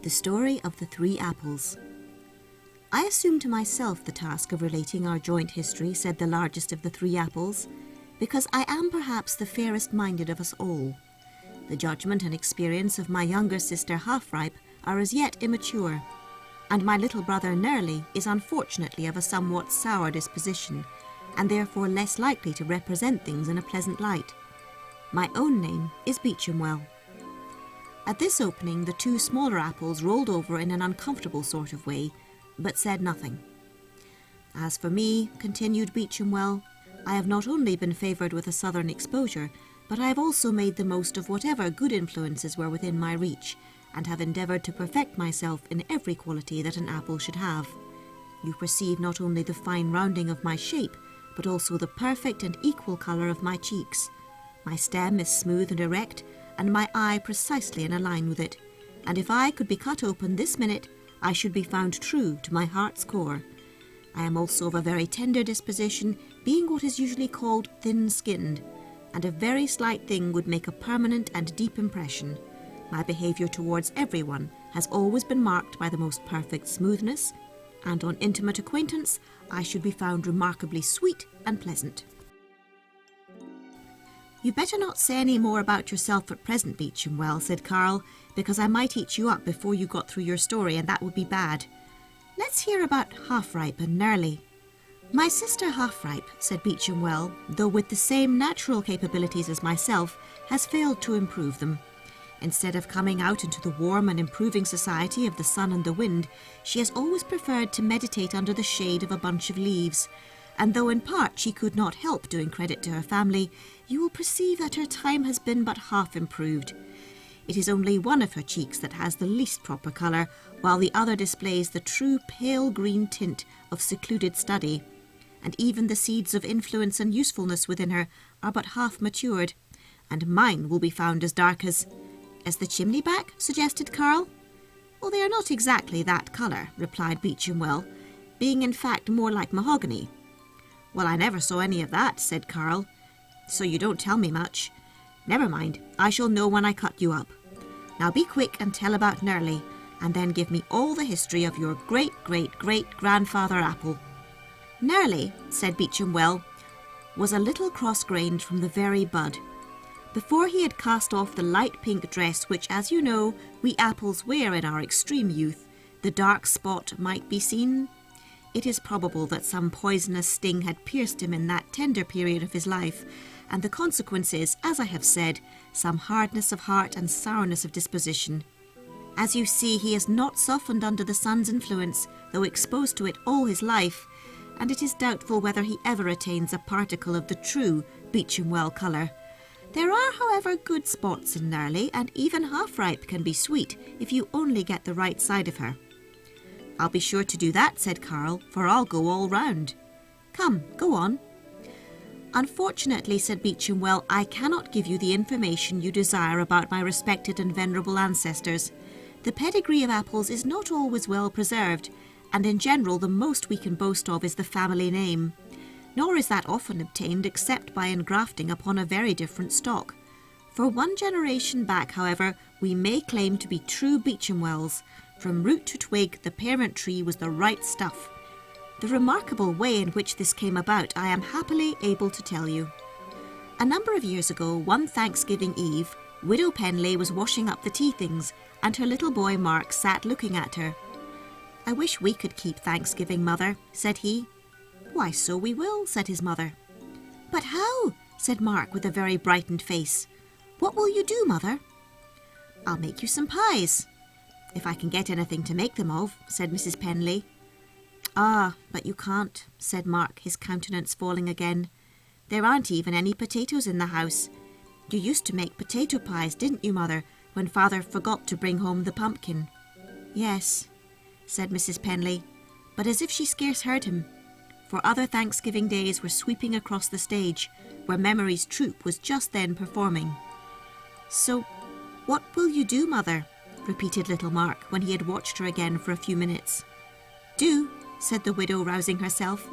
The Story of the Three Apples. I assume to myself the task of relating our joint history, said the largest of the three apples, because I am perhaps the fairest-minded of us all. The judgment and experience of my younger sister Half-Ripe are as yet immature, and my little brother Nearly is unfortunately of a somewhat sour disposition, and therefore less likely to represent things in a pleasant light. My own name is Beechamwell. At this opening, the two smaller apples rolled over in an uncomfortable sort of way, but said nothing. As for me, continued Beechamwell, I have not only been favoured with a southern exposure, but I have also made the most of whatever good influences were within my reach, and have endeavoured to perfect myself in every quality that an apple should have. You perceive not only the fine rounding of my shape, but also the perfect and equal colour of my cheeks. My stem is smooth and erect, and my eye precisely in a line with it, and if I could be cut open this minute, I should be found true to my heart's core. I am also of a very tender disposition, being what is usually called thin-skinned, and a very slight thing would make a permanent and deep impression. My behaviour towards everyone has always been marked by the most perfect smoothness, and on intimate acquaintance I should be found remarkably sweet and pleasant. "You'd better not say any more about yourself at present, Beechamwell," said Carl, "because I might eat you up before you got through your story, and that would be bad. Let's hear about Half-Ripe and Nearly." "My sister Half-Ripe," said Beechamwell, though with the same natural capabilities as myself, has failed to improve them. Instead of coming out into the warm and improving society of the sun and the wind, she has always preferred to meditate under the shade of a bunch of leaves, and though in part she could not help doing credit to her family, you will perceive that her time has been but half improved. It is only one of her cheeks that has the least proper colour, while the other displays the true pale green tint of secluded study, and even the seeds of influence and usefulness within her are but half matured, and mine will be found as dark as the chimney back, suggested Carl. "Well, they are not exactly that colour," replied Beechamwell, "being in fact more like mahogany." "Well, I never saw any of that," said Carl, "so you don't tell me much. Never mind, I shall know when I cut you up. Now be quick and tell about Nearly, and then give me all the history of your great-great-great-grandfather Apple." "Nearly," said Beechamwell, "was a little cross-grained from the very bud. Before he had cast off the light pink dress which, as you know, we apples wear in our extreme youth, the dark spot might be seen. It is probable that some poisonous sting had pierced him in that tender period of his life, and the consequence is, as I have said, some hardness of heart and sourness of disposition. As you see, he is not softened under the sun's influence, though exposed to it all his life, and it is doubtful whether he ever attains a particle of the true Beechamwell colour. There are, however, good spots in Nearly, and even Half-Ripe can be sweet if you only get the right side of her." "I'll be sure to do that," said Carl, "for I'll go all round." "Come, go on." "Unfortunately," said Beechamwell, "I cannot give you the information you desire about my respected and venerable ancestors. The pedigree of apples is not always well preserved, and in general the most we can boast of is the family name. Nor is that often obtained except by engrafting upon a very different stock. For one generation back, however, we may claim to be true Beechamwells. From root to twig, the parent tree was the right stuff. The remarkable way in which this came about I am happily able to tell you. A number of years ago, one Thanksgiving Eve, Widow Penley was washing up the tea things, and her little boy Mark sat looking at her. "I wish we could keep Thanksgiving, Mother," said he. "Why, so we will," said his mother. "But how?" said Mark with a very brightened face. "What will you do, Mother?" "I'll make you some pies." "If I can get anything to make them of," said Mrs. Penley. "Ah, but you can't," said Mark, his countenance falling again. "There aren't even any potatoes in the house. You used to make potato pies, didn't you, Mother, when Father forgot to bring home the pumpkin?" "Yes," said Mrs. Penley, but as if she scarce heard him, for other Thanksgiving days were sweeping across the stage, where Memory's troupe was just then performing. "So, what will you do, Mother?" repeated little Mark, when he had watched her again for a few minutes. "Do?" said the widow, rousing herself.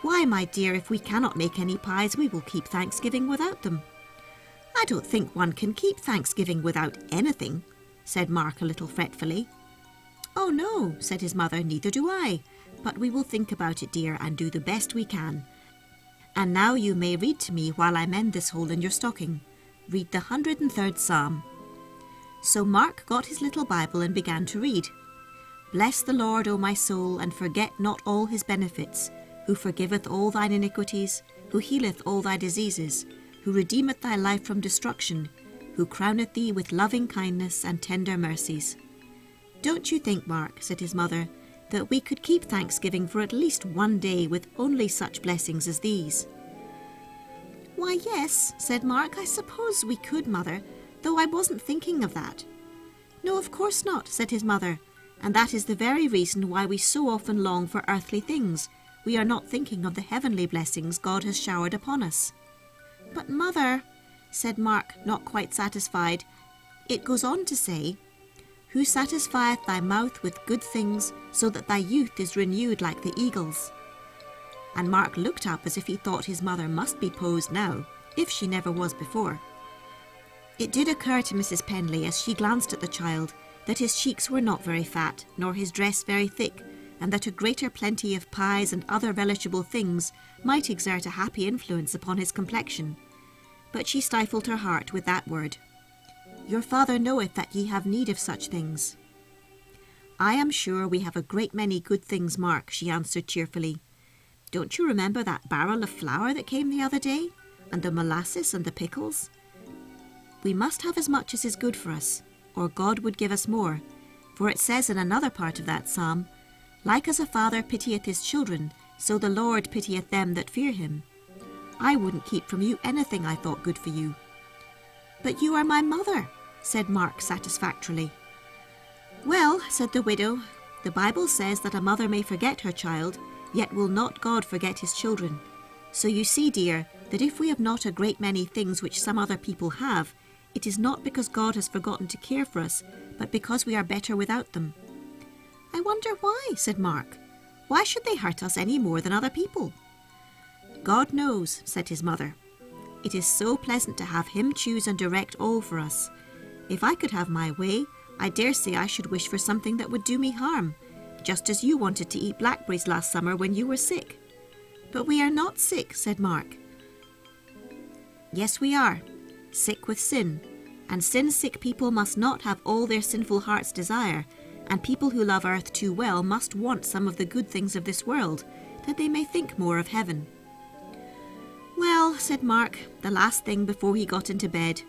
"Why, my dear, if we cannot make any pies, we will keep Thanksgiving without them." "I don't think one can keep Thanksgiving without anything," said Mark a little fretfully. "Oh no," said his mother, "neither do I. But we will think about it, dear, and do the best we can. And now you may read to me while I mend this hole in your stocking. Read the 103rd Psalm." So Mark got his little Bible and began to read. "Bless the Lord, O my soul, and forget not all his benefits, who forgiveth all thine iniquities, who healeth all thy diseases, who redeemeth thy life from destruction, who crowneth thee with loving kindness and tender mercies." "Don't you think, Mark," said his mother, "that we could keep Thanksgiving for at least one day with only such blessings as these?" "Why, yes," said Mark, "I suppose we could, Mother, though I wasn't thinking of that." "No, of course not," said his mother, "and that is the very reason why we so often long for earthly things. We are not thinking of the heavenly blessings God has showered upon us." "But, Mother," said Mark, not quite satisfied, "it goes on to say, 'Who satisfieth thy mouth with good things, so that thy youth is renewed like the eagles.'" And Mark looked up as if he thought his mother must be posed now, if she never was before. It did occur to Mrs. Penley as she glanced at the child that his cheeks were not very fat, nor his dress very thick, and that a greater plenty of pies and other relishable things might exert a happy influence upon his complexion. But she stifled her heart with that word. "Your Father knoweth that ye have need of such things." "I am sure we have a great many good things, Mark," she answered cheerfully. "Don't you remember that barrel of flour that came the other day, and the molasses and the pickles? We must have as much as is good for us, or God would give us more, for it says in another part of that psalm, 'Like as a father pitieth his children, so the Lord pitieth them that fear him.' I wouldn't keep from you anything I thought good for you." "But you are my mother," said Mark satisfactorily. "Well," said the widow, "the Bible says that a mother may forget her child, yet will not God forget his children. So you see, dear, that if we have not a great many things which some other people have, it is not because God has forgotten to care for us, but because we are better without them." "I wonder why," said Mark. "Why should they hurt us any more than other people?" "God knows," said his mother. "It is so pleasant to have him choose and direct all for us. If I could have my way, I dare say I should wish for something that would do me harm, just as you wanted to eat blackberries last summer when you were sick." "But we are not sick," said Mark. "Yes, we are. Sick with sin. And sin-sick people must not have all their sinful hearts' desire, and people who love earth too well must want some of the good things of this world, that they may think more of heaven." "Well," said Mark, the last thing before he got into bed,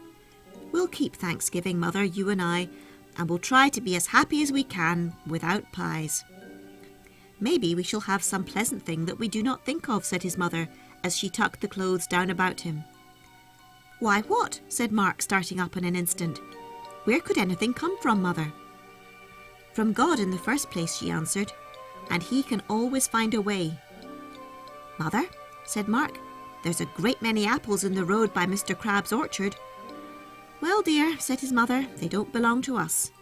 "we'll keep Thanksgiving, Mother, you and I, and we'll try to be as happy as we can without pies." "Maybe we shall have some pleasant thing that we do not think of," said his mother, as she tucked the clothes down about him. "Why, what?" said Mark, starting up in an instant. "Where could anything come from, Mother?" "From God in the first place," she answered, "and he can always find a way." "Mother," said Mark, "there's a great many apples in the road by Mr. Crab's orchard." "Well, dear," said his mother, "they don't belong to us."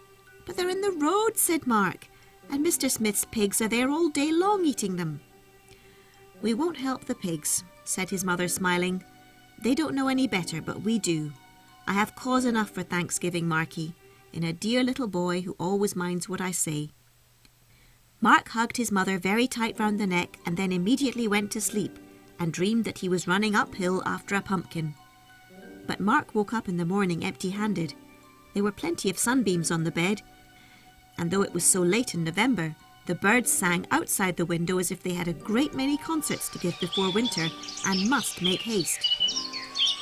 "But they're in the road," said Mark, "and Mr. Smith's pigs are there all day long eating them." "We won't help the pigs," said his mother, smiling. "They don't know any better, but we do. I have cause enough for Thanksgiving, Marky, in a dear little boy who always minds what I say." Mark hugged his mother very tight round the neck and then immediately went to sleep and dreamed that he was running uphill after a pumpkin. But Mark woke up in the morning empty-handed. There were plenty of sunbeams on the bed, and though it was so late in November, the birds sang outside the window as if they had a great many concerts to give before winter and must make haste.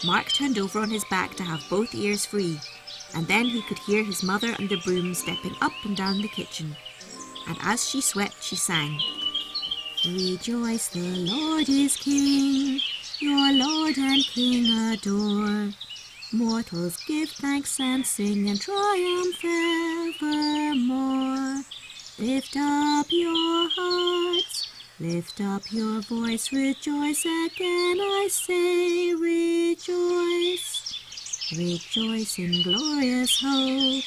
Mark turned over on his back to have both ears free, and then he could hear his mother and the broom stepping up and down the kitchen. And as she swept, she sang, "Rejoice, the Lord is King, your Lord and King adore. Mortals give thanks and sing and triumph evermore. Lift up your hearts, lift up your voice, rejoice again, I say, rejoice. Rejoice in glorious hope,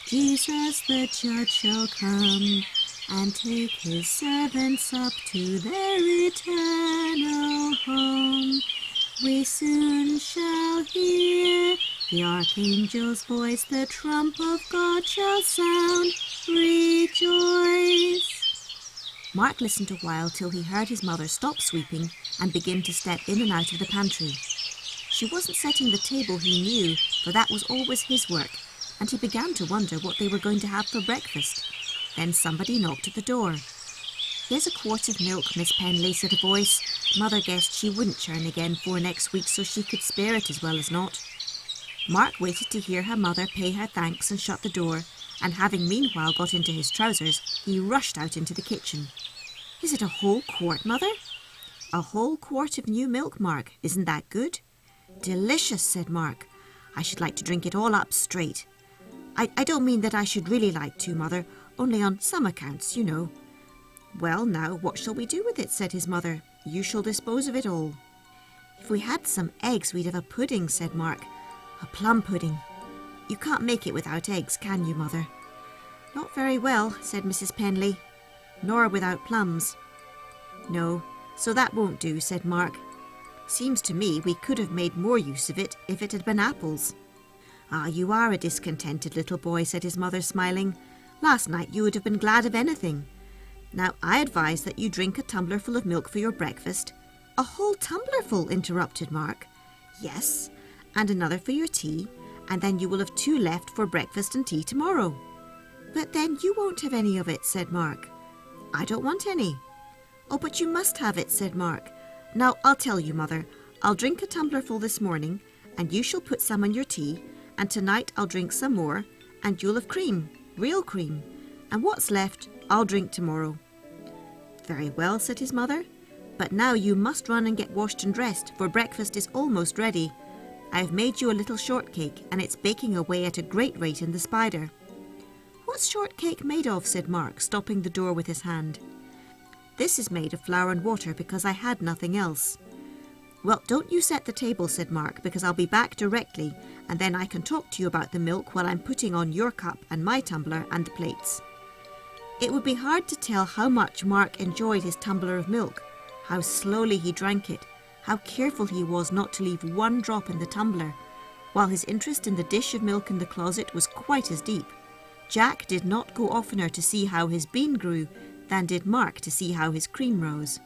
Jesus the Judge shall come, and take his servants up to their eternal home. We soon shall hear the archangel's voice, the trump of God shall sound. Rejoice! Mark listened a while till he heard his mother stop sweeping and begin to step in and out of the pantry. She wasn't setting the table, he knew, for that was always his work, and he began to wonder what they were going to have for breakfast. Then somebody knocked at the door. "Here's a quart of milk, Miss Penley," said a voice. Mother guessed she wouldn't churn again for next week, so she could spare it as well as not. Mark waited to hear her mother pay her thanks and shut the door, and having meanwhile got into his trousers, he rushed out into the kitchen. "Is it a whole quart, Mother?" "A whole quart of new milk, Mark. Isn't that good?" "Delicious," said Mark. "I should like to drink it all up straight." I don't mean that I should really like to, Mother, only on some accounts, you know." "Well, now, what shall we do with it?" said his mother. "You shall dispose of it all." "If we had some eggs, we'd have a pudding," said Mark. "A plum pudding. You can't make it without eggs, can you, Mother?" "Not very well," said Mrs. Penley. "Nor without plums." "No, so that won't do," said Mark. "Seems to me we could have made more use of it if it had been apples." "Ah, you are a discontented little boy," said his mother, smiling. "Last night you would have been glad of anything. Now, I advise that you drink a tumblerful of milk for your breakfast." "A whole tumblerful," interrupted Mark. "Yes, and another for your tea, and then you will have 2 left for breakfast and tea tomorrow." "But then you won't have any of it," said Mark. "I don't want any." "Oh, but you must have it," said Mark. "Now, I'll tell you, Mother. I'll drink a tumblerful this morning, and you shall put some on your tea, and tonight I'll drink some more, and you'll have cream, real cream, and what's left I'll drink tomorrow." "Very well," said his mother. "But now you must run and get washed and dressed, for breakfast is almost ready. I have made you a little shortcake, and it's baking away at a great rate in the spider." "What's shortcake made of?" said Mark, stopping the door with his hand. "This is made of flour and water, because I had nothing else." "Well, don't you set the table," said Mark, "because I'll be back directly, and then I can talk to you about the milk while I'm putting on your cup and my tumbler and the plates." It would be hard to tell how much Mark enjoyed his tumbler of milk, how slowly he drank it, how careful he was not to leave one drop in the tumbler, while his interest in the dish of milk in the closet was quite as deep. Jack did not go oftener to see how his bean grew than did Mark to see how his cream rose.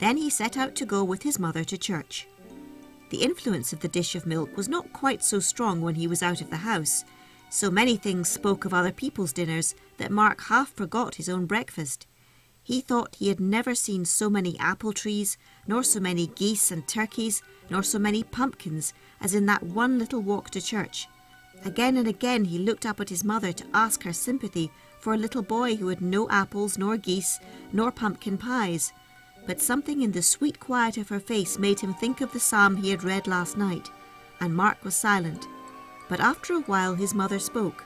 Then he set out to go with his mother to church. The influence of the dish of milk was not quite so strong when he was out of the house. So many things spoke of other people's dinners that Mark half forgot his own breakfast. He thought he had never seen so many apple trees, nor so many geese and turkeys, nor so many pumpkins as in that one little walk to church. Again and again he looked up at his mother to ask her sympathy for a little boy who had no apples, nor geese, nor pumpkin pies. But something in the sweet quiet of her face made him think of the psalm he had read last night, and Mark was silent. But after a while his mother spoke.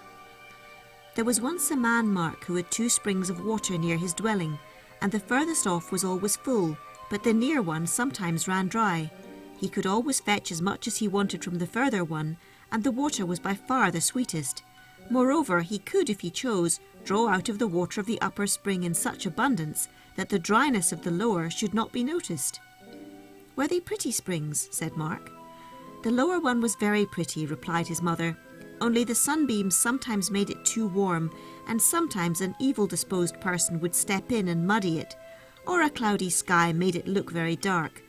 "There was once a man, Mark, who had 2 springs of water near his dwelling, and the furthest off was always full, but the near one sometimes ran dry. He could always fetch as much as he wanted from the further one, and the water was by far the sweetest. Moreover, he could, if he chose, draw out of the water of the upper spring in such abundance that the dryness of the lower should not be noticed." "Were they pretty springs?" said Mark. "The lower one was very pretty," replied his mother, "only the sunbeams sometimes made it too warm, and sometimes an evil-disposed person would step in and muddy it, or a cloudy sky made it look very dark.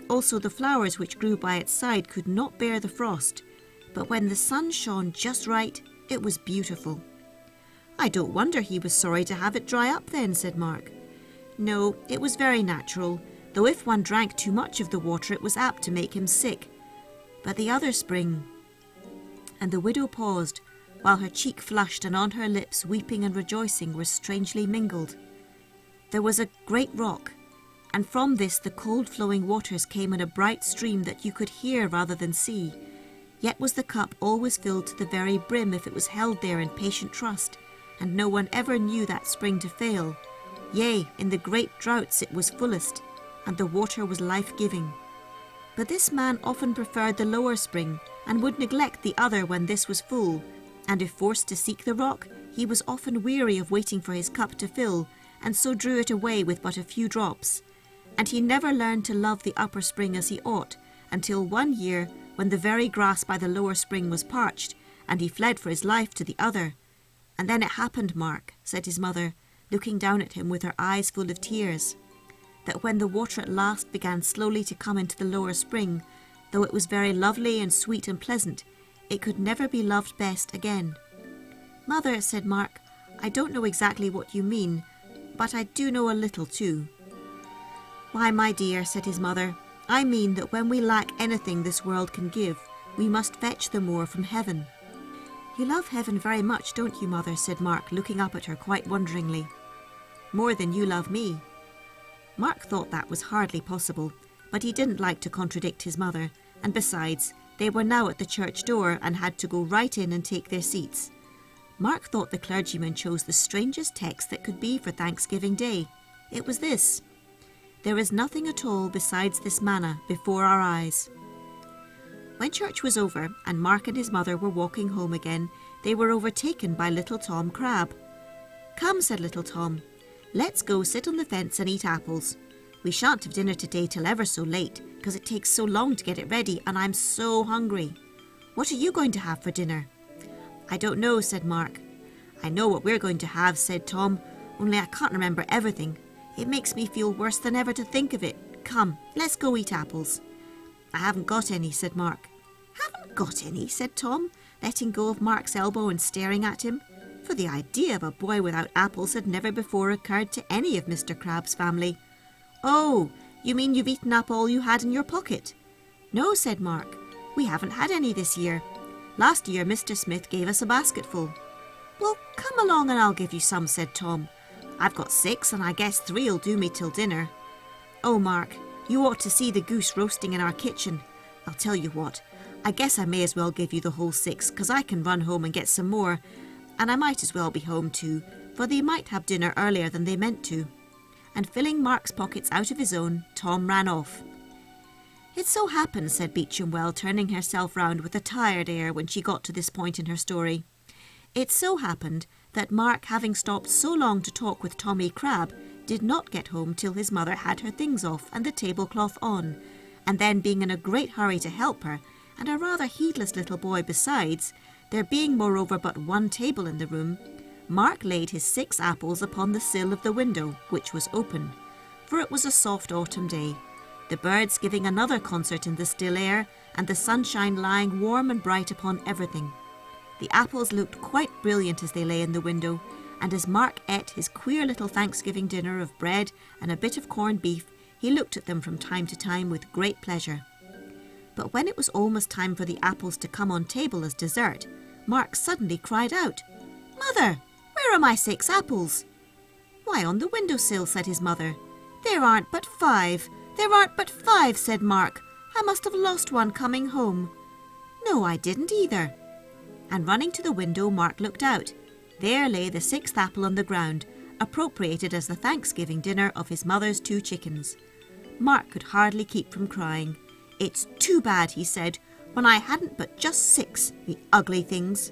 Also the flowers which grew by its side could not bear the frost, but when the sun shone just right, it was beautiful." "I don't wonder he was sorry to have it dry up then," said Mark. "No, it was very natural, though if one drank too much of the water it was apt to make him sick. But the other spring—" And the widow paused, while her cheek flushed and on her lips weeping and rejoicing were strangely mingled. "There was a great rock, and from this the cold flowing waters came in a bright stream that you could hear rather than see. Yet was the cup always filled to the very brim if it was held there in patient trust, and no one ever knew that spring to fail. Yea, in the great droughts it was fullest, and the water was life-giving. But this man often preferred the lower spring, and would neglect the other when this was full, and if forced to seek the rock, he was often weary of waiting for his cup to fill, and so drew it away with but a few drops. And he never learned to love the upper spring as he ought, until one year, when the very grass by the lower spring was parched, and he fled for his life to the other. And then it happened, Mark," said his mother, looking down at him with her eyes full of tears. That when the water at last began slowly to come into the lower spring, though it was very lovely and sweet and pleasant, it could never be loved best again. "Mother," said Mark, "I don't know exactly what you mean, but I do know a little too." "Why, my dear," said his mother, "I mean that when we lack anything this world can give, we must fetch the more from heaven." "You love heaven very much, don't you, Mother?" said Mark, looking up at her quite wonderingly. "More than you love me." Mark thought that was hardly possible, but he didn't like to contradict his mother, and besides, they were now at the church door and had to go right in and take their seats. Mark thought the clergyman chose the strangest text that could be for Thanksgiving Day. It was this: "There is nothing at all besides this manna before our eyes." When church was over and Mark and his mother were walking home again, they were overtaken by little Tom Crab. "Come," said little Tom, "let's go sit on the fence and eat apples. We shan't have dinner today till ever so late, because it takes so long to get it ready, and I'm so hungry. What are you going to have for dinner?" "I don't know," said Mark. "I know what we're going to have," said Tom, "only I can't remember everything. It makes me feel worse than ever to think of it. Come, let's go eat apples." "I haven't got any," said Mark. "Haven't got any?" said Tom, letting go of Mark's elbow and staring at him, for the idea of a boy without apples had never before occurred to any of Mr. Crab's family. "Oh, you mean you've eaten up all you had in your pocket?" "No," said Mark, "we haven't had any this year. Last year Mr. Smith gave us a basketful." "Well, come along and I'll give you some," said Tom. "I've got 6 and I guess 3'll do me till dinner." "Oh, Mark, you ought to see the goose roasting in our kitchen. I'll tell you what, I guess I may as well give you the whole 6, 'cause I can run home and get some more, and I might as well be home too, for they might have dinner earlier than they meant to." And filling Mark's pockets out of his own, Tom ran off. "It so happened," said Beecham Well, turning herself round with a tired air when she got to this point in her story, "it so happened that Mark, having stopped so long to talk with Tommy Crab, did not get home till his mother had her things off and the tablecloth on, and then being in a great hurry to help her, and a rather heedless little boy besides, there being moreover but one table in the room, Mark laid his 6 apples upon the sill of the window, which was open, for it was a soft autumn day, the birds giving another concert in the still air, and the sunshine lying warm and bright upon everything. The apples looked quite brilliant as they lay in the window, and as Mark ate his queer little Thanksgiving dinner of bread and a bit of corned beef, he looked at them from time to time with great pleasure. But when it was almost time for the apples to come on table as dessert, Mark suddenly cried out, "Mother, where are my 6 apples?" "Why, on the windowsill," said his mother. "There aren't but 5. There aren't but 5, said Mark. "I must have lost one coming home." "No, I didn't either." And running to the window, Mark looked out. There lay the 6th apple on the ground, appropriated as the Thanksgiving dinner of his mother's 2 chickens. Mark could hardly keep from crying. "It's too bad," he said, "when I hadn't but just 6, the ugly things."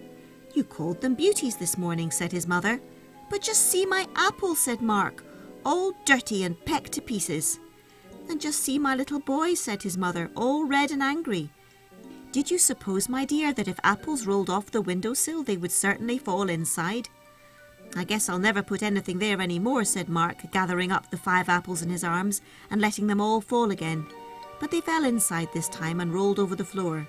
"You called them beauties this morning," said his mother. "But just see my apples," said Mark, "all dirty and pecked to pieces." "And just see my little boy," said his mother, "all red and angry. Did you suppose, my dear, that if apples rolled off the windowsill they would certainly fall inside?" "I guess I'll never put anything there any more," said Mark, gathering up the 5 apples in his arms and letting them all fall again. But they fell inside this time and rolled over the floor.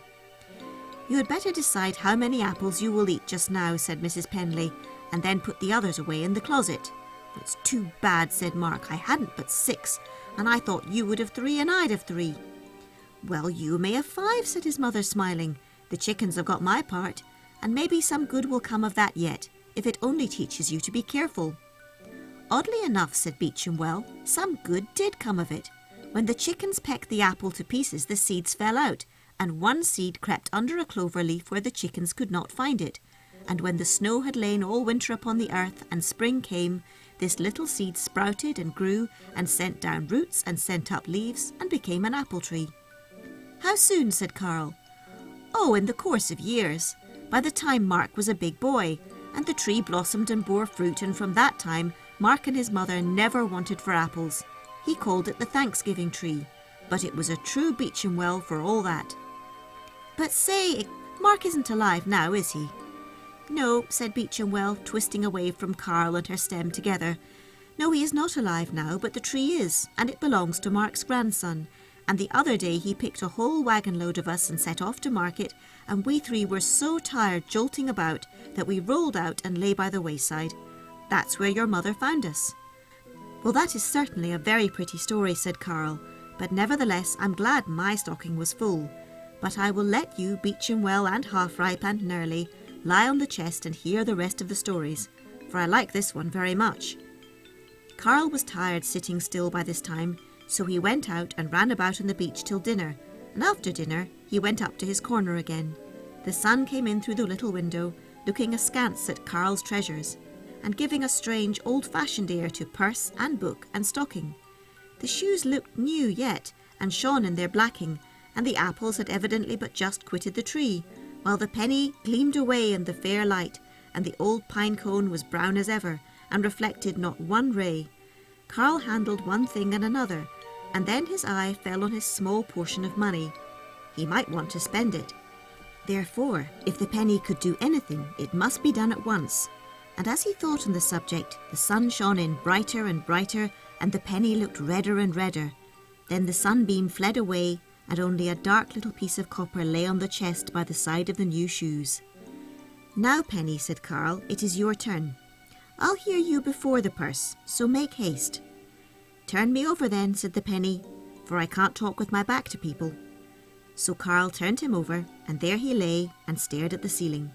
"You had better decide how many apples you will eat just now," said Mrs. Penley, "and then put the others away in the closet." "It's too bad," said Mark. "I hadn't but 6, and I thought you would have 3 and I'd have 3. "Well, you may have 5, said his mother, smiling. "The chickens have got my part, and maybe some good will come of that yet, if it only teaches you to be careful." "Oddly enough," said Beecham Well, "some good did come of it. When the chickens pecked the apple to pieces, the seeds fell out, and one seed crept under a clover leaf where the chickens could not find it. And when the snow had lain all winter upon the earth, and spring came, this little seed sprouted and grew, and sent down roots, and sent up leaves, and became an apple tree." "How soon?" said Carl. "Oh, in the course of years. By the time Mark was a big boy, and the tree blossomed and bore fruit, and from that time Mark and his mother never wanted for apples. He called it the Thanksgiving tree, but it was a true Beecham Well for all that." "But say, Mark isn't alive now, is he?" No, said Beecham Well, twisting away from Carl and her stem together. No, he is not alive now, but the tree is, and it belongs to Mark's grandson. And the other day he picked a whole wagon load of us and set off to market, and we three were so tired jolting about that we rolled out and lay by the wayside. That's where your mother found us. Well, that is certainly a very pretty story, said Carl, but nevertheless I'm glad my stocking was full. But I will let you, Beecham Well and Half-Ripe and Nerly, lie on the chest and hear the rest of the stories, for I like this one very much. Carl was tired sitting still by this time, so he went out and ran about on the beach till dinner, and after dinner he went up to his corner again. The sun came in through the little window, looking askance at Carl's treasures, and giving a strange old-fashioned air to purse and book and stocking. The shoes looked new yet, and shone in their blacking, and the apples had evidently but just quitted the tree, while the penny gleamed away in the fair light, and the old pine cone was brown as ever, and reflected not one ray. Carl handled one thing and another, and then his eye fell on his small portion of money. He might want to spend it. Therefore, if the penny could do anything, it must be done at once. And as he thought on the subject, the sun shone in brighter and brighter, and the penny looked redder and redder. Then the sunbeam fled away, and only a dark little piece of copper lay on the chest by the side of the new shoes. Now, Penny, said Carl, it is your turn. I'll hear you before the purse, so make haste. Turn me over then, said the penny, for I can't talk with my back to people. So Carl turned him over, and there he lay and stared at the ceiling.